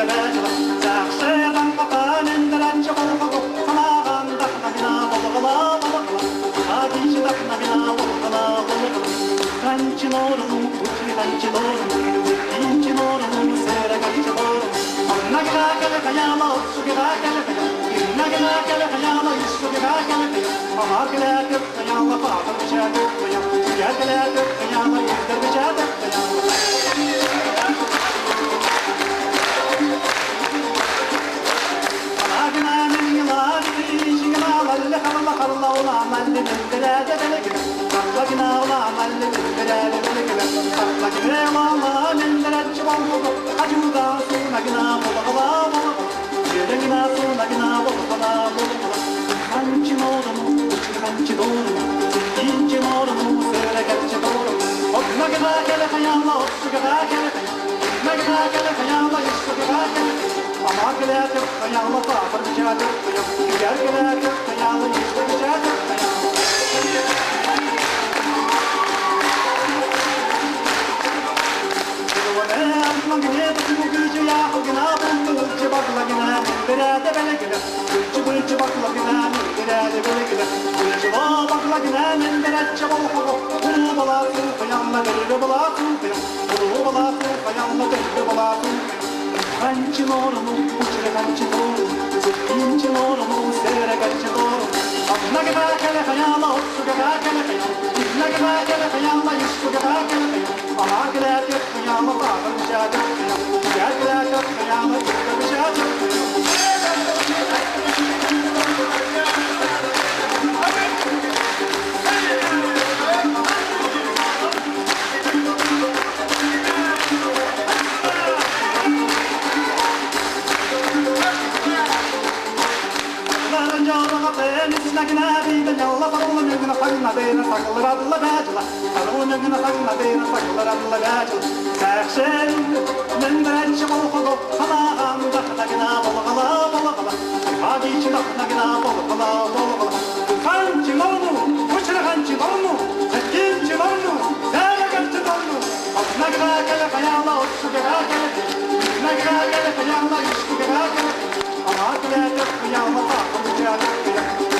bejla Zahşedan kapan enderenci bolgalı Kanağanda kanagina bolgala bolgala Hadici da kanagina bolgala bolgala Kançı norumu uçri kançı norumu İnci norumu sere kançı norumu Nagina kele kayama uçsugira kele kaya Nagina kele kayama uçsugira kele kaya Ama kele kök kayama fağır bıçağı kaya Gel kele kök kayama yüzler bıçağı kaya Kançı norumu, uçre kançı norumu İnci norumu, sere kançı norumu Nagina kele kayama, uçsugira kele kaya Nagina kele kayama, uçsugira kele kaya Ama kele kök kayama, fağır bıçağı kaya Gel kele kök kayama, yüzler bıçağı kaya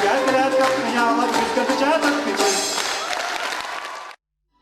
Gel gel gel,